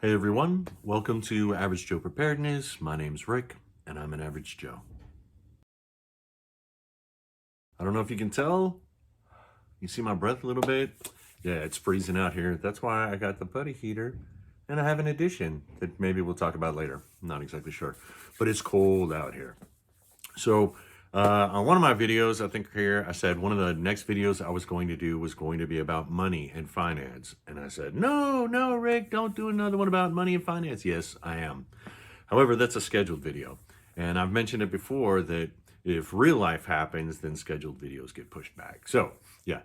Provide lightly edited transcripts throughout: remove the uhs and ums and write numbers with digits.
Hey everyone, welcome to Average Joe Preparedness. My name's Rick, and I'm an Average Joe. I don't know if you can tell. You see my breath a little bit? Yeah, it's freezing out here. That's why I got the putty heater, and I have an addition that maybe we'll talk about later. I'm not exactly sure, but it's cold out here. So on one of my videos, I think here, I said one of the next videos I was going to do was going to be about money and finance. And I said, no, Rick, don't do another one about money and finance. Yes, I am. However, that's a scheduled video. And I've mentioned it before that if real life happens, then scheduled videos get pushed back. So yeah,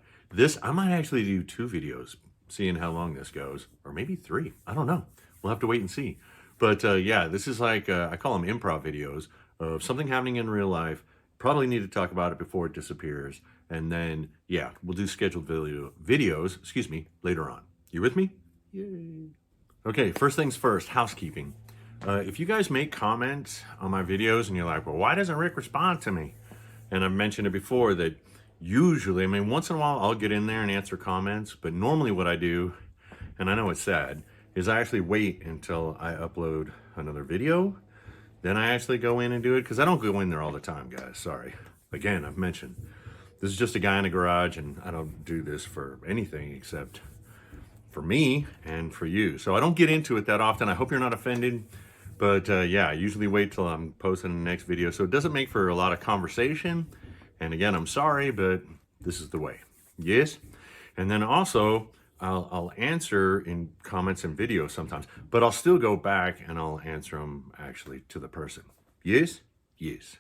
I might actually do 2 videos, seeing how long this goes, or maybe 3. I don't know. We'll have to wait and see. But yeah, this is like, I call them improv videos of something happening in real life. Probably need to talk about it before it disappears. And then, yeah, we'll do scheduled videos, later on. You with me? Yay. Okay, first things first, housekeeping. If you guys make comments on my videos and you're like, well, why doesn't Rick respond to me? And I've mentioned it before that usually, once in a while I'll get in there and answer comments, but normally what I do, and I know it's sad, is I actually wait until I upload another video. Then I actually go in and do it, because I don't go in there all the time, guys. Sorry. Again, I've mentioned, this is just a guy in a garage, and I don't do this for anything except for me and for you. So I don't get into it that often. I hope you're not offended. But yeah, I usually wait till I'm posting the next video. So it doesn't make for a lot of conversation. And again, I'm sorry, but this is the way. Yes? And then also, I'll answer in comments and videos sometimes, but I'll still go back and I'll answer them actually to the person. Yes? Yes.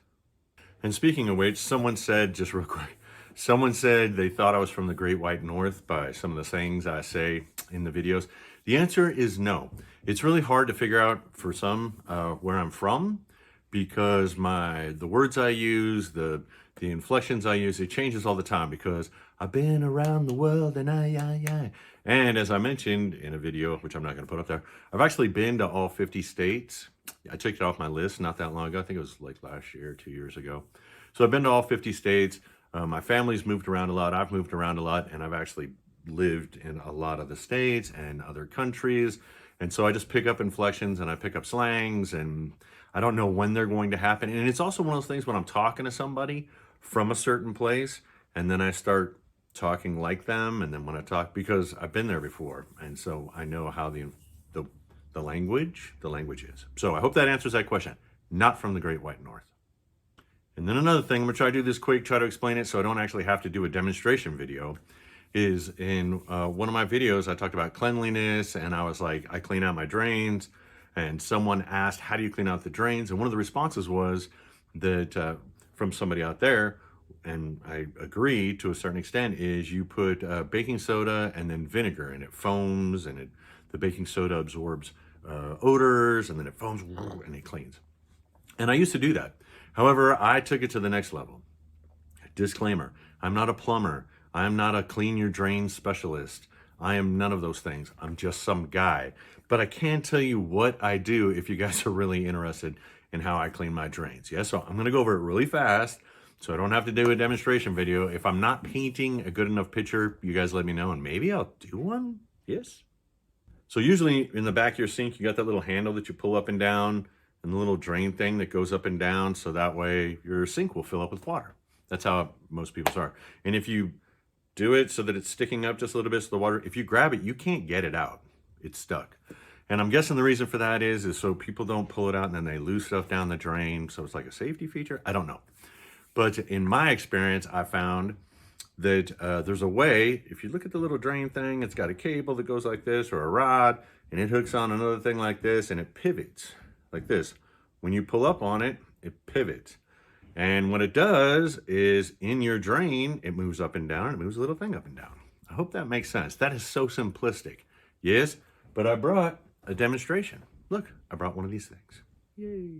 And speaking of which, someone said, just real quick, someone said they thought I was from the Great White North by some of the things I say in the videos. The answer is no. It's really hard to figure out for some where I'm from, because the words I use, the inflections I use, it changes all the time, because I've been around the world and I. And as I mentioned in a video, which I'm not going to put up there, I've actually been to all 50 states. I took it off my list not that long ago. I think it was like last year, 2 years ago. So I've been to all 50 states. My family's moved around a lot. I've moved around a lot, and I've actually lived in a lot of the states and other countries. And so I just pick up inflections and I pick up slangs, and I don't know when they're going to happen. And it's also one of those things when I'm talking to somebody from a certain place, and then I start talking like them. And then when I talk, because I've been there before, and so I know how the language is. So I hope that answers that question. Not from the Great White North. And then another thing, I'm gonna try to do this quick, try to explain it so I don't actually have to do a demonstration video, is in one of my videos, I talked about cleanliness, and I was like, I clean out my drains, and someone asked, how do you clean out the drains? And one of the responses was that from somebody out there, and I agree to a certain extent, is you put baking soda and then vinegar, and it foams, and the baking soda absorbs odors, and then it foams and it cleans. And I used to do that. However, I took it to the next level. Disclaimer, I'm not a plumber. I'm not a clean your drain specialist. I am none of those things. I'm just some guy. But I can tell you what I do if you guys are really interested in how I clean my drains. Yeah, so I'm gonna go over it really fast so I don't have to do a demonstration video. If I'm not painting a good enough picture, you guys let me know, and maybe I'll do one. Yes. So usually in the back of your sink, you got that little handle that you pull up and down, and the little drain thing that goes up and down, so that way your sink will fill up with water. That's how most people's are. And if you do it so that it's sticking up just a little bit, so the water, if you grab it, you can't get it out. It's stuck. And I'm guessing the reason for that is so people don't pull it out and then they lose stuff down the drain. So it's like a safety feature. I don't know. But in my experience, I found that there's a way, if you look at the little drain thing, it's got a cable that goes like this, or a rod, and it hooks on another thing like this, and it pivots like this. When you pull up on it, it pivots. And what it does is in your drain, it moves up and down, and it moves a little thing up and down. I hope that makes sense. That is so simplistic. Yes, but I brought a demonstration. Look, I brought one of these things. Yay.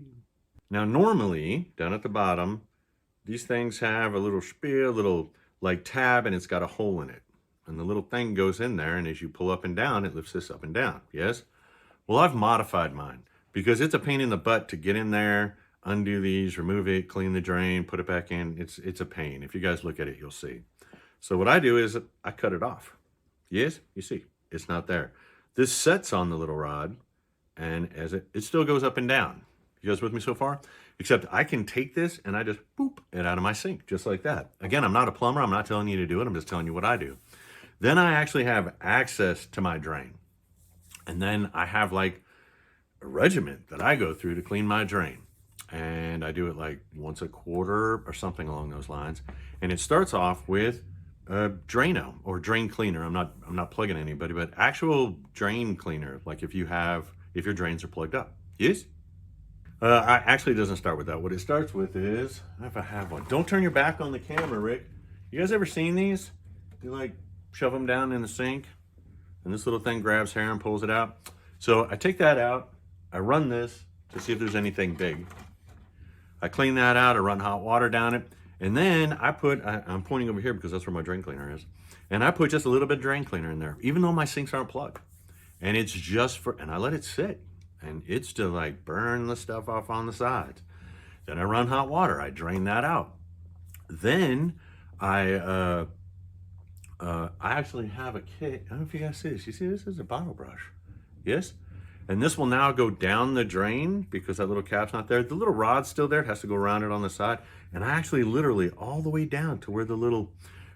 Now, normally, down at the bottom, these things have a little spiel, little like tab, and it's got a hole in it. And the little thing goes in there, and as you pull up and down, it lifts this up and down. Yes? Well, I've modified mine because it's a pain in the butt to get in there, undo these, remove it, clean the drain, put it back in. It's a pain. If you guys look at it, you'll see. So what I do is I cut it off. Yes, you see, it's not there. This sets on the little rod, And as it still goes up and down. You guys with me so far? Except I can take this and I just boop it out of my sink, just like that. Again, I'm not a plumber. I'm not telling you to do it. I'm just telling you what I do. Then I actually have access to my drain. And then I have like a regiment that I go through to clean my drain. And I do it like once a quarter or something along those lines. And it starts off with a Drano or drain cleaner. I'm not plugging anybody, but actual drain cleaner. Like if your drains are plugged up. Yes? I actually, it doesn't start with that. What it starts with is, if I have one. Don't turn your back on the camera, Rick. You guys ever seen these? You like shove them down in the sink and this little thing grabs hair and pulls it out. So I take that out. I run this to see if there's anything big. I clean that out. I run hot water down it. And then I'm pointing over here because that's where my drain cleaner is. And I put just a little bit of drain cleaner in there, even though my sinks aren't plugged. And it's just and I let it sit. And it's to like burn the stuff off on the sides. Then I run hot water. I drain that out. Then I actually have a kit. I don't know if you guys see this. You see this is a bottle brush. Yes? And this will now go down the drain because that little cap's not there. The little rod's still there. It has to go around it on the side. And I actually literally all the way down to where the little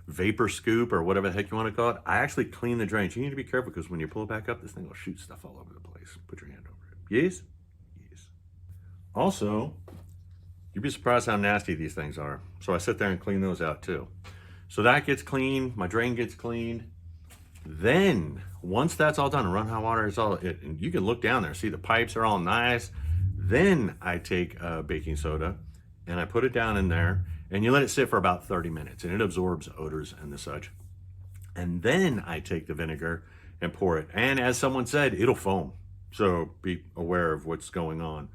vapor scoop or whatever the heck you want to call it, I actually clean the drains. You need to be careful because when you pull it back up, this thing will shoot stuff all over the place. Put your hand over it. Yes? Yes. Also, you'd be surprised how nasty these things are. So I sit there and clean those out too. So that gets cleaned, my drain gets cleaned. Then, once that's all done, run hot water, and you can look down there, see the pipes are all nice. Then I take baking soda and I put it down in there and you let it sit for about 30 minutes and it absorbs odors and the such. And then I take the vinegar and pour it. And as someone said, it'll foam. So be aware of what's going on.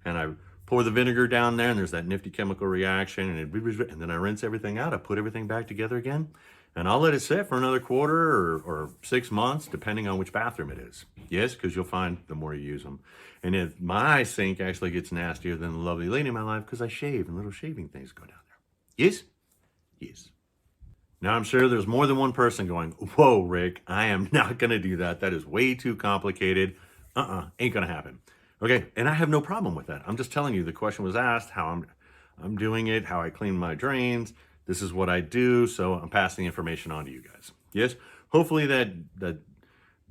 And I pour the vinegar down there and there's that nifty chemical reaction and then I rinse everything out. I put everything back together again and I'll let it sit for another quarter or 6 months, depending on which bathroom it is. Yes, because you'll find the more you use them. And if my sink actually gets nastier than the lovely lady in my life because I shave and little shaving things go down there. Yes? Yes. Now I'm sure there's more than one person going, whoa, Rick, I am not going to do that. That is way too complicated. Ain't gonna happen. Okay, and I have no problem with that. I'm just telling you, the question was asked, how I'm doing it, how I clean my drains. This is what I do, so I'm passing the information on to you guys. Yes, hopefully that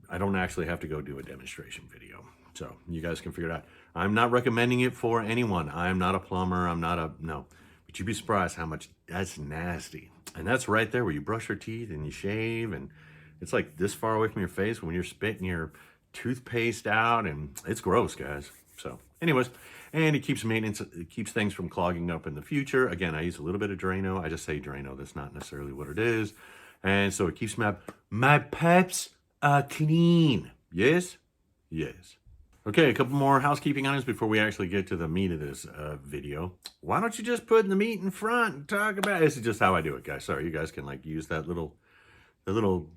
I don't actually have to go do a demonstration video, so you guys can figure it out. I'm not recommending it for anyone. I'm not a plumber. No. But you'd be surprised how much that's nasty. And that's right there where you brush your teeth and you shave, and it's like this far away from your face when you're spitting your toothpaste out, and it's gross, guys. So anyways, and it keeps maintenance, it keeps things from clogging up in the future. Again, I use a little bit of Drano. I just say Drano, that's not necessarily what it is. And so it keeps my pipes clean. Yes? Yes. Okay, a couple more housekeeping items before we actually get to the meat of this video. Why don't you just put the meat in front and talk about it? This is just how I do it, guys. Sorry, you guys can like use that little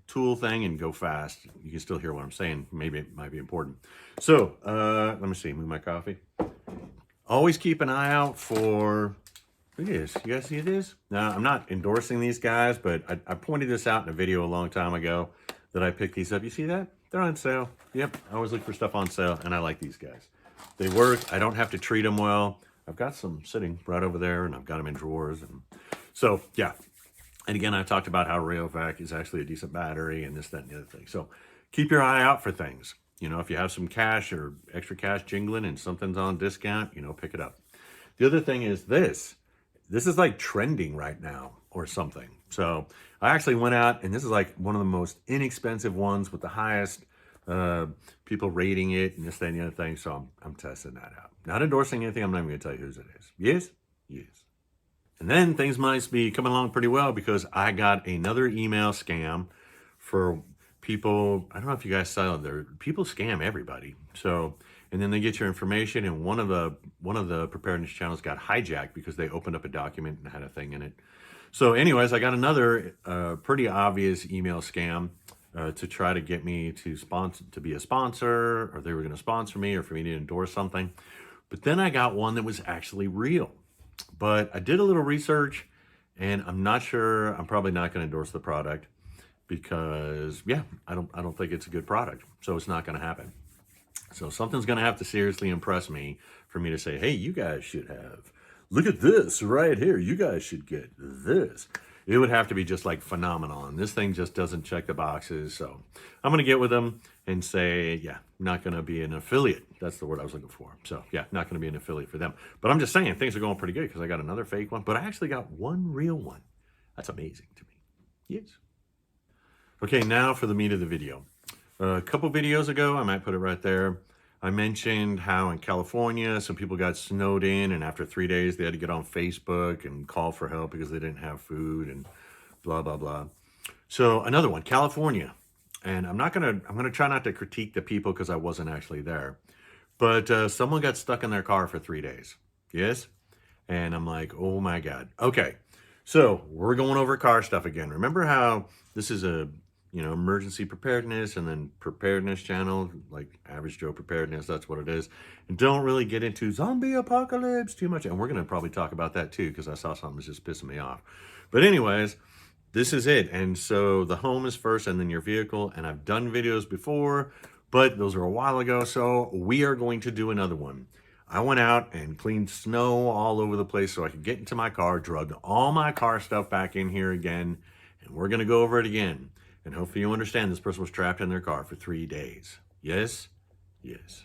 tool thing and go fast. You can still hear what I'm saying. Maybe it might be important. So, let me see, move my coffee. Always keep an eye out for, look at this. You guys see this? Now, I'm not endorsing these guys, but I pointed this out in a video a long time ago that I picked these up. You see that? They're on sale. Yep, I always look for stuff on sale, and I like these guys. They work. I don't have to treat them well. I've got some sitting right over there, and I've got them in drawers. And so, yeah. And again, I talked about how Rayovac is actually a decent battery and this, that, and the other thing. So keep your eye out for things. You know, if you have some cash or extra cash jingling and something's on discount, you know, pick it up. The other thing is this. This is like trending right now or something. So I actually went out, and this is like one of the most inexpensive ones with the highest people rating it and this, that, and the other thing. So I'm testing that out. Not endorsing anything. I'm not even going to tell you whose it is. Yes? Yes. And then things might be coming along pretty well because I got another email scam for people. I don't know if you guys saw it there. People scam everybody. So, and then they get your information, and one of the preparedness channels got hijacked because they opened up a document and had a thing in it. So anyways, I got another pretty obvious email scam to try to get me to be a sponsor, or they were going to sponsor me, or for me to endorse something. But then I got one that was actually real. But I did a little research, and I'm not sure. I'm probably not going to endorse the product because, yeah, I don't think it's a good product. So it's not going to happen. So something's going to have to seriously impress me for me to say, hey, you guys should have. Look at this right here. You guys should get this. It would have to be just like phenomenal. And this thing just doesn't check the boxes. So I'm going to get with them and say, yeah, not going to be an affiliate. That's the word I was looking for. So yeah, not going to be an affiliate for them. But I'm just saying things are going pretty good because I got another fake one. But I actually got one real one. That's amazing to me. Yes. Okay, now for the meat of the video. A couple videos ago, I might put it right there, I mentioned how in California, some people got snowed in, and after 3 days, they had to get on Facebook and call for help because they didn't have food and blah, blah, blah. So another one, California. And I'm going to try not to critique the people because I wasn't actually there. But someone got stuck in their car for 3 days. Yes? And I'm like, oh my God. Okay. So we're going over car stuff again. Remember how this is a emergency preparedness and then preparedness channel, like Average Joe Preparedness, that's what it is. And don't really get into zombie apocalypse too much. And we're going to probably talk about that too, because I saw something that's just pissing me off. But anyways, this is it. And so the home is first and then your vehicle. And I've done videos before, but those are a while ago. So we are going to do another one. I went out and cleaned snow all over the place so I could get into my car, drugged all my car stuff back in here again. And we're going to go over it again. And hopefully you understand this person was trapped in their car for 3 days. Yes? Yes.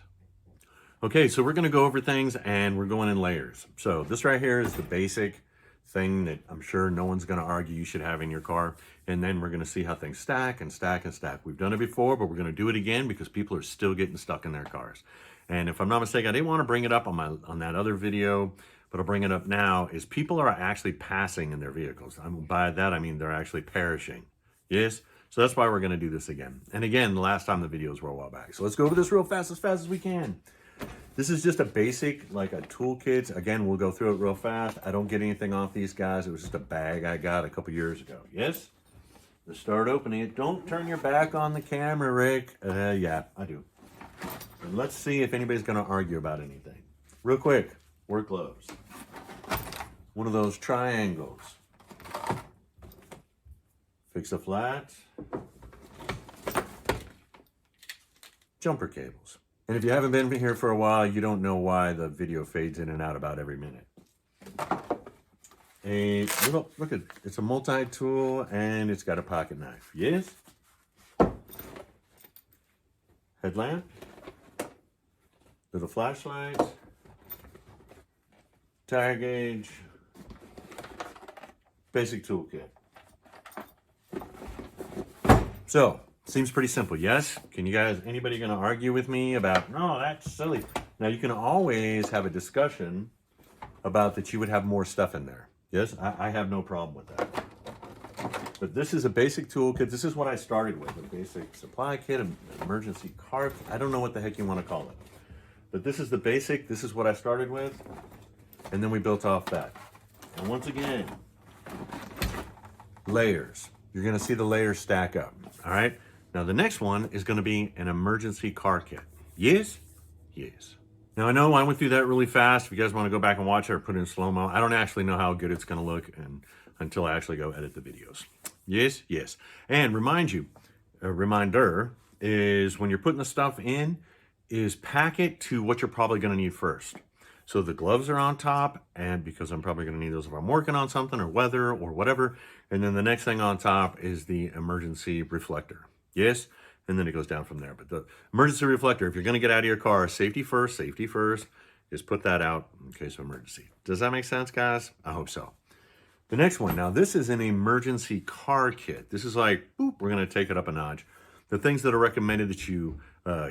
Okay, so we're going to go over things and we're going in layers. So this right here is the basic thing that I'm sure no one's going to argue you should have in your car. And then we're going to see how things stack and stack and stack. We've done it before, but we're going to do it again because people are still getting stuck in their cars. And if I'm not mistaken, I didn't want to bring it up on that other video, but I'll bring it up now, is people are actually passing in their vehicles. By that, I mean they're actually perishing. Yes? So that's why we're going to do this again. And again, the last time the videos were a while back. So let's go over this real fast as we can. This is just a basic, like a toolkit. Again, we'll go through it real fast. I don't get anything off these guys. It was just a bag I got a couple years ago. Yes? Let's start opening it. Don't turn your back on the camera, Rick. Yeah, I do. And let's see if anybody's going to argue about anything. Real quick, work gloves. One of those triangles. Fix a flat. Jumper cables. And if you haven't been here for a while, you don't know why the video fades in and out about every minute. Look at, it's a multi-tool and it's got a pocket knife. Yes? Headlamp. Little flashlight. Tire gauge. Basic toolkit. So, seems pretty simple, yes? Anybody gonna argue with me about, no, that's silly. Now, you can always have a discussion about that you would have more stuff in there. Yes, I have no problem with that. But this is a basic toolkit. This is what I started with, a basic supply kit, an emergency cart. I don't know what the heck you want to call it. But this is the basic, this is what I started with. And then we built off that. And once again, layers. You're gonna see the layers stack up. All right, now the next one is going to be an emergency car kit. Yes? Yes. Now I know I went through that really fast. If you guys want to go back and watch it or put it in slow-mo, I don't actually know how good it's going to look until I actually go edit the videos. Yes? Yes. And a reminder is when you're putting the stuff in, is pack it to what you're probably going to need first. So the gloves are on top, and because I'm probably going to need those if I'm working on something or weather or whatever. And then the next thing on top is the emergency reflector. Yes? And then it goes down from there. But the emergency reflector, if you're going to get out of your car, safety first, is put that out in case of emergency. Does that make sense, guys? I hope so. The next one, now this is an emergency car kit. This is like, boop, we're going to take it up a notch. The things that are recommended that you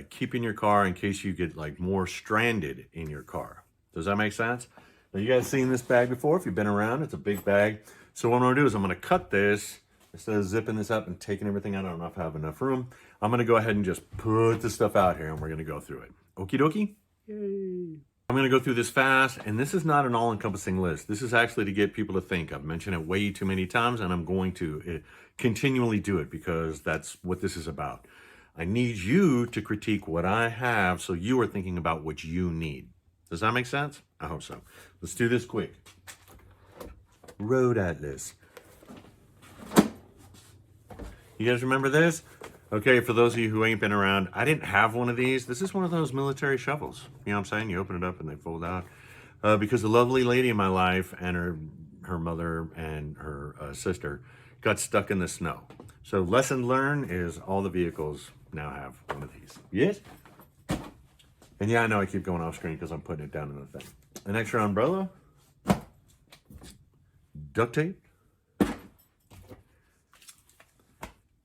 keep in your car in case you get like more stranded in your car. Does that make sense? Now, you guys seen this bag before? If you've been around, it's a big bag. So what I'm going to do is I'm going to cut this. Instead of zipping this up and taking everything out, I don't know if I have enough room. I'm going to go ahead and just put the stuff out here, and we're going to go through it. Okie dokie? Yay. I'm going to go through this fast, and this is not an all-encompassing list. This is actually to get people to think. I've mentioned it way too many times, and I'm going to continually do it because that's what this is about. I need you to critique what I have so you are thinking about what you need. Does that make sense? I hope so. Let's do this quick. Road Atlas. You guys remember this? Okay, for those of you who ain't been around, I didn't have one of these. This is one of those military shovels. You know what I'm saying? You open it up and they fold out. Because the lovely lady in my life and her mother and her sister got stuck in the snow. So lesson learned is all the vehicles now have one of these. Yes? And yeah, I know I keep going off screen because I'm putting it down in the thing. An extra umbrella. Duct tape.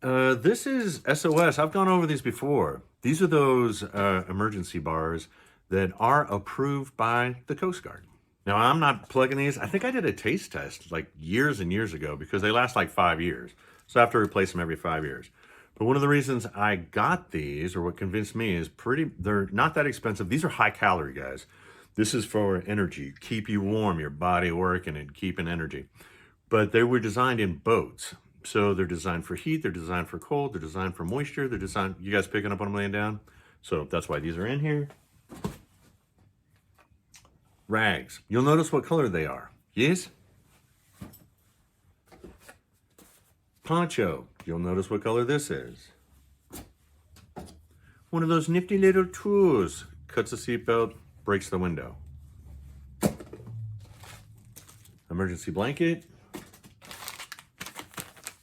This is SOS. I've gone over these before. These are those emergency bars that are approved by the Coast Guard. Now, I'm not plugging these. I think I did a taste test like years and years ago because they last like 5 years. So I have to replace them every 5 years. But one of the reasons I got these, or what convinced me, is they're not that expensive. These are high calorie, guys. This is for energy, keep you warm, your body working and keeping energy. But they were designed in boats. So they're designed for heat, they're designed for cold, they're designed for moisture, they're designed, you guys picking up what I'm laying down? So that's why these are in here. Rags. You'll notice what color they are. Yes? Poncho. You'll notice what color this is. One of those nifty little tools. Cuts the seatbelt, breaks the window. Emergency blanket.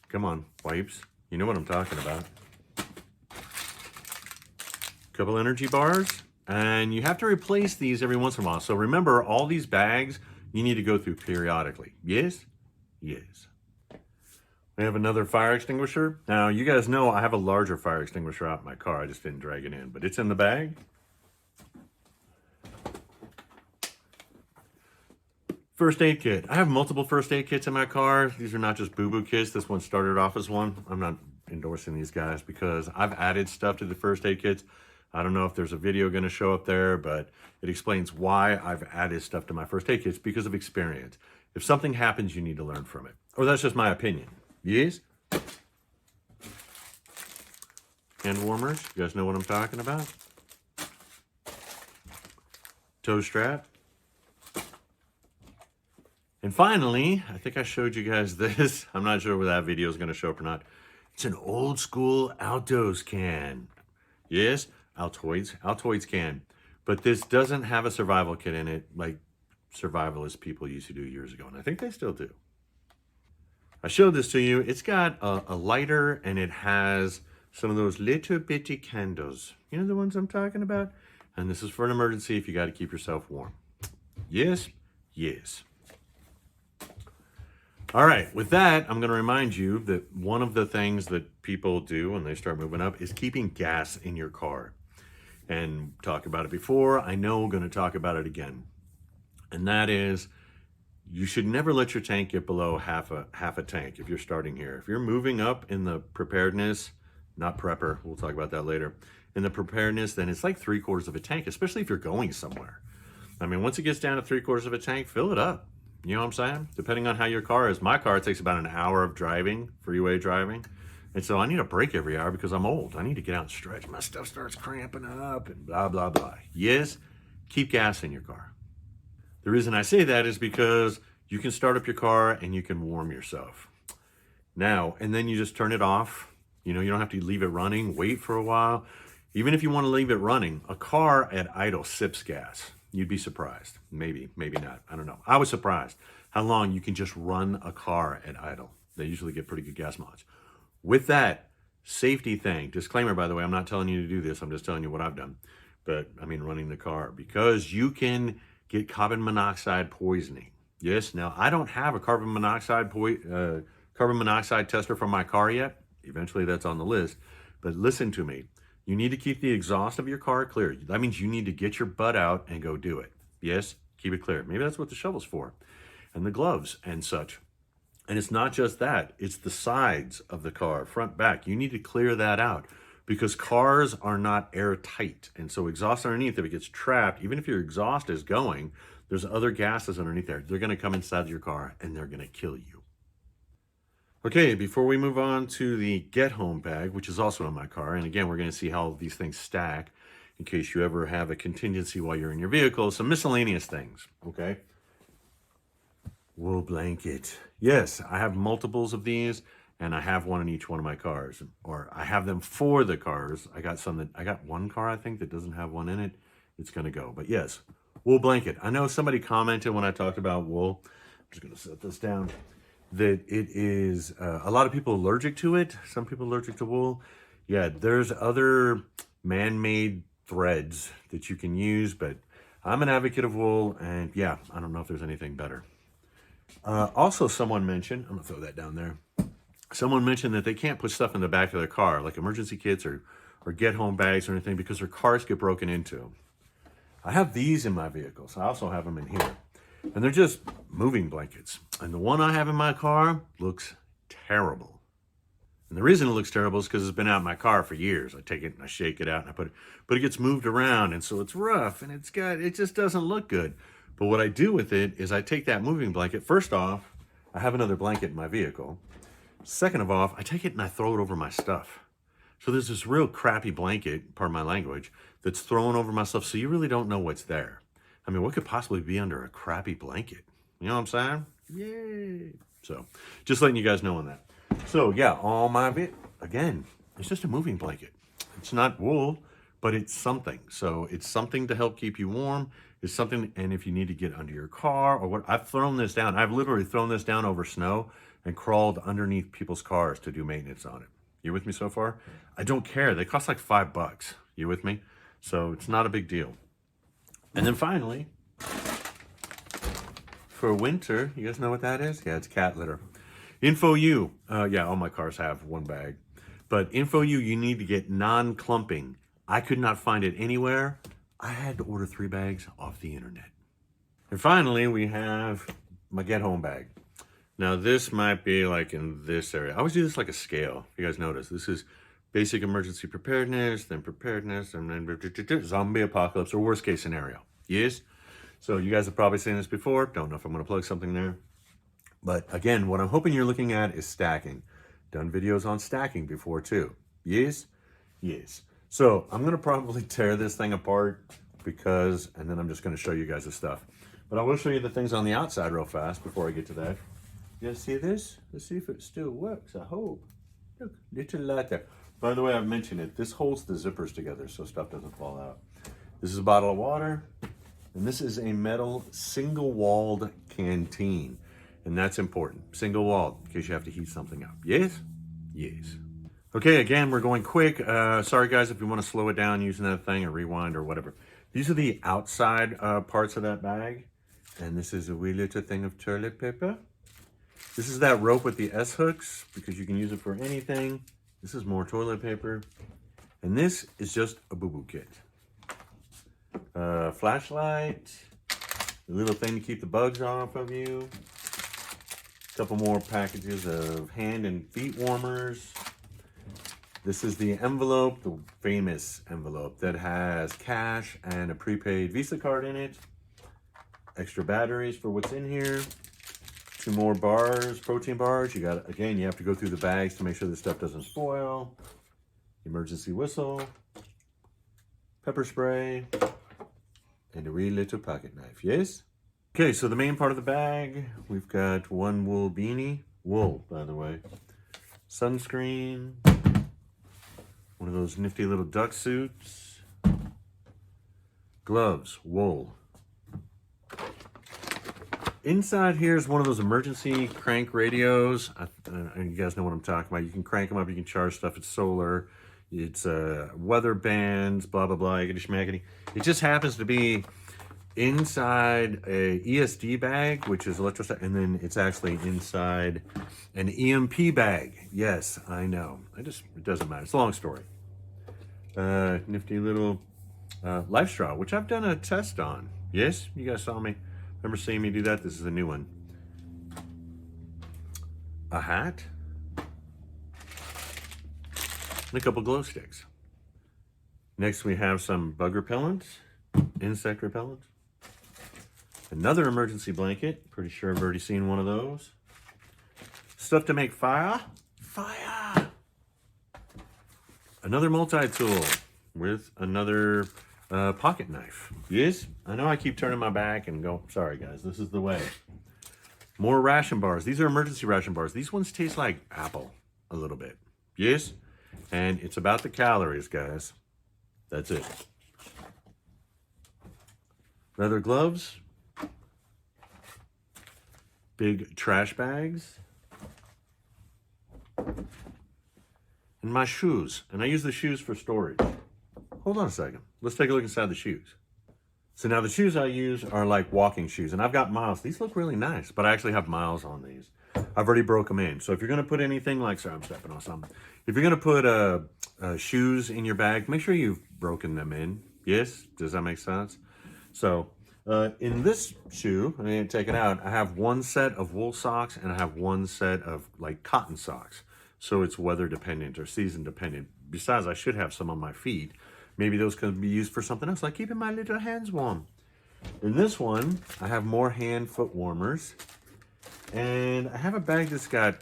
Come on, wipes. You know what I'm talking about. Couple energy bars. And you have to replace these every once in a while. So remember, all these bags you need to go through periodically. Yes? Yes. We have another fire extinguisher. Now, you guys know I have a larger fire extinguisher out in my car. I just didn't drag it in, but it's in the bag. First aid kit. I have multiple first aid kits in my car. These are not just boo-boo kits. This one started off as one. I'm not endorsing these guys because I've added stuff to the first aid kits. I don't know if there's a video going to show up there, but it explains why I've added stuff to my first aid kits because of experience. If something happens, you need to learn from it. Or that's just my opinion. Yes? Hand warmers. You guys know what I'm talking about? Toe strap. And finally, I think I showed you guys this. I'm not sure whether that video is going to show up or not. It's an old school Altoids can. Yes, Altoids can. But this doesn't have a survival kit in it like survivalist people used to do years ago. And I think they still do. I showed this to you. It's got a lighter and it has some of those little bitty candles. You know the ones I'm talking about? And this is for an emergency if you got to keep yourself warm. Yes? Yes. All right, with that, I'm going to remind you that one of the things that people do when they start moving up is keeping gas in your car. And talked about it before. I know we're going to talk about it again. And that is, you should never let your tank get below half a tank if you're starting here. If you're moving up in the preparedness, not prepper, we'll talk about that later. In the preparedness, then it's like 3/4 of a tank, especially if you're going somewhere. I mean, once it gets down to 3/4 of a tank, fill it up. You know what I'm saying? Depending on how your car is. My car takes about an hour of driving, freeway driving. And so I need a break every hour because I'm old. I need to get out and stretch. My stuff starts cramping up and blah, blah, blah. Yes, keep gas in your car. The reason I say that is because you can start up your car and you can warm yourself. Now, and then you just turn it off. You know, you don't have to leave it running, wait for a while. Even if you want to leave it running, a car at idle sips gas. You'd be surprised. Maybe, maybe not. I don't know. I was surprised how long you can just run a car at idle. They usually get pretty good gas mileage. With that, safety thing. Disclaimer, by the way, I'm not telling you to do this. I'm just telling you what I've done. But, I mean, running the car. Because you can get carbon monoxide poisoning. Yes, now, I don't have a carbon monoxide tester for my car yet. Eventually, that's on the list. But listen to me. You need to keep the exhaust of your car clear. That means you need to get your butt out and go do it. Yes, keep it clear. Maybe that's what the shovel's for. And the gloves and such. And it's not just that. It's the sides of the car, front, back. You need to clear that out because cars are not airtight. And so exhaust underneath, if it gets trapped, even if your exhaust is going, there's other gases underneath there. They're going to come inside your car and they're going to kill you. Okay, before we move on to the get home bag, which is also in my car, and again, we're going to see how these things stack in case you ever have a contingency while you're in your vehicle, some miscellaneous things, okay? Wool blanket. Yes, I have multiples of these, and I have one in each one of my cars, or I have them for the cars. I got one car, I think, that doesn't have one in it. It's going to go. But yes, wool blanket. I know somebody commented when I talked about wool. I'm just going to set this down. That it is, a lot of people allergic to it. Some people allergic to wool. Yeah, there's other man-made threads that you can use, but I'm an advocate of wool, and yeah, I don't know if there's anything better. Also, someone mentioned, I'm gonna throw that down there. Someone mentioned that they can't put stuff in the back of their car, like emergency kits or get home bags or anything, because their cars get broken into. I have these in my vehicles. I also have them in here. And they're just moving blankets. And the one I have in my car looks terrible. And the reason it looks terrible is because it's been out in my car for years. I take it and I shake it out and I put it, but it gets moved around, and so it's rough and it just doesn't look good. But what I do with it is I take that moving blanket. First off, I have another blanket in my vehicle. Second of all, I take it and I throw it over my stuff. So there's this real crappy blanket, pardon my language, that's thrown over my stuff, so you really don't know what's there. I mean, what could possibly be under a crappy blanket? You know what I'm saying? Yay! So, just letting you guys know on that. So, yeah, all my again, it's just a moving blanket. It's not wool, but it's something. So, it's something to help keep you warm. It's something, and if you need to get under your car or what, I've thrown this down. I've literally thrown this down over snow and crawled underneath people's cars to do maintenance on it. You with me so far? I don't care. They cost like $5. You with me? So it's not a big deal. And then finally, for winter, you guys know what that is? Yeah, it's cat litter. Info U. Yeah, all my cars have one bag. But Info U, you need to get non-clumping. I could not find it anywhere. I had to order 3 bags off the internet. And finally, we have my get home bag. Now, this might be like in this area. I always do this like a scale. If you guys notice, this is basic emergency preparedness, then preparedness, and then zombie apocalypse or worst case scenario. Yes? So you guys have probably seen this before. Don't know if I'm going to plug something there. But again, what I'm hoping you're looking at is stacking. Done videos on stacking before too. Yes? Yes. So I'm going to probably tear this thing apart and then I'm just going to show you guys the stuff. But I will show you the things on the outside real fast before I get to that. You guys see this? Let's see if it still works, I hope. Look, little light there. By the way, I've mentioned it. This holds the zippers together so stuff doesn't fall out. This is a bottle of water, and this is a metal single-walled canteen. And that's important. Single-walled, in case you have to heat something up. Yes? Yes. Okay, again, we're going quick. Sorry, guys, if you want to slow it down using that thing or rewind or whatever. These are the outside parts of that bag. And this is a wee little thing of toilet paper. This is that rope with the S-hooks, because you can use it for anything. This is more toilet paper. And this is just a boo-boo kit. Flashlight, a little thing to keep the bugs off of you. A couple more packages of hand and feet warmers. This is the envelope, the famous envelope that has cash and a prepaid Visa card in it. Extra batteries for what's in here. 2 more bars, protein bars. You have to go through the bags to make sure this stuff doesn't spoil. Emergency whistle, pepper spray, and a wee little pocket knife, yes? Okay, so the main part of the bag, we've got 1 wool beanie. Wool, by the way. Sunscreen. One of those nifty little duck suits. Gloves, wool. Inside here is one of those emergency crank radios. You guys know what I'm talking about. You can crank them up, you can charge stuff. It's solar, it's weather bands, blah, blah, blah, yiggity schmaggity. It just happens to be inside a ESD bag, which is electrostatic, and then it's actually inside an EMP bag. Yes, I know. It doesn't matter. It's a long story. Nifty little life straw, which I've done a test on. Yes, you guys saw me. Remember seeing me do that? This is a new one. A hat. And a couple glow sticks. Next we have some bug repellent, insect repellent. Another emergency blanket. Pretty sure I've already seen one of those. Stuff to make fire. Fire! Another multi-tool with another pocket knife. Yes, I know I keep turning my back and go, sorry guys, this is the way. More ration bars. These are emergency ration bars. These ones taste like apple. a little bit. Yes? And it's about the calories, guys. That's it. Leather gloves. Big trash bags. And my shoes. And I use the shoes for storage. Hold on a second. Let's take a look inside the shoes. So now the shoes I use are like walking shoes, and I've got miles. These look really nice, but I actually have miles on these. I've already broke them in. So if you're going to put anything like, sorry, I'm stepping on something. If you're going to put shoes in your bag, make sure you've broken them in. Yes? Does that make sense? So in this shoe, I didn't take it out, I have one set of wool socks and I have one set of like cotton socks. So it's weather dependent or season dependent. Besides, I should have some on my feet. Maybe those can be used for something else, like keeping my little hands warm. In this one, I have more hand-foot warmers. And I have a bag that's got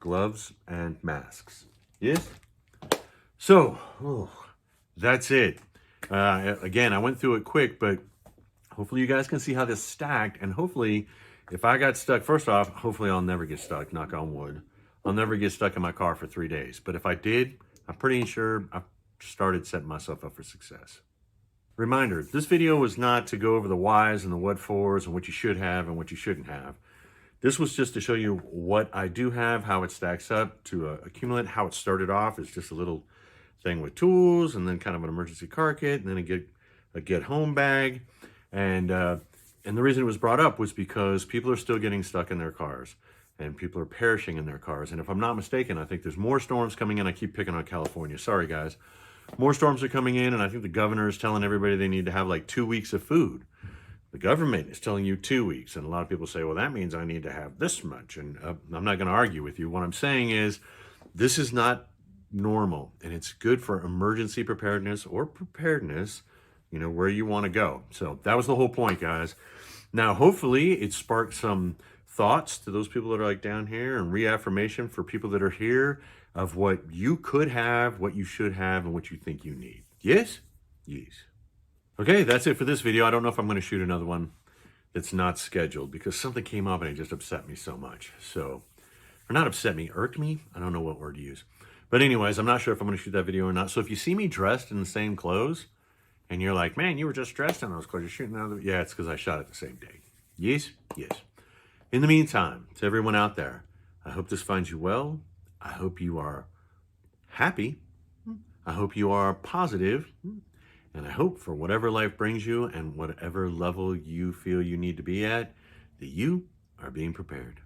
gloves and masks. Yes? So, that's it. Again, I went through it quick, but hopefully you guys can see how this stacked. And hopefully, if I got stuck, first off, hopefully I'll never get stuck, knock on wood. I'll never get stuck in my car for 3 days. But if I did, I'm pretty sure I've started setting myself up for success. Reminder, this video was not to go over the whys and the what fors and what you should have and what you shouldn't have. This was just to show you what I do have, how it stacks up to accumulate. How it started off is just a little thing with tools and then kind of an emergency car kit and then a get home bag. And the reason it was brought up was because people are still getting stuck in their cars and people are perishing in their cars. And if I'm not mistaken, I think there's more storms coming in. I keep picking on California. Sorry, guys. More storms are coming in, and I think the governor is telling everybody they need to have like 2 weeks of food. The government is telling you 2 weeks, and a lot of people say, well, that means I need to have this much, and I'm not going to argue with you. What I'm saying is this is not normal, and it's good for emergency preparedness or preparedness, you know, where you want to go. So that was the whole point, guys. Now, hopefully it sparked some thoughts to those people that are like down here and reaffirmation for people that are here of what you could have, what you should have, and what you think you need. Yes? Yes. Okay, that's it for this video. I don't know if I'm going to shoot another one that's not scheduled because something came up and it just upset me so much. So, or not upset me, irked me? I don't know what word to use. But anyways, I'm not sure if I'm going to shoot that video or not. So if you see me dressed in the same clothes and you're like, man, you were just dressed in those clothes, you're shooting another, yeah, it's because I shot it the same day. Yes? Yes. In the meantime, to everyone out there, I hope this finds you well. I hope you are happy. I hope you are positive. And I hope for whatever life brings you and whatever level you feel you need to be at, that you are being prepared.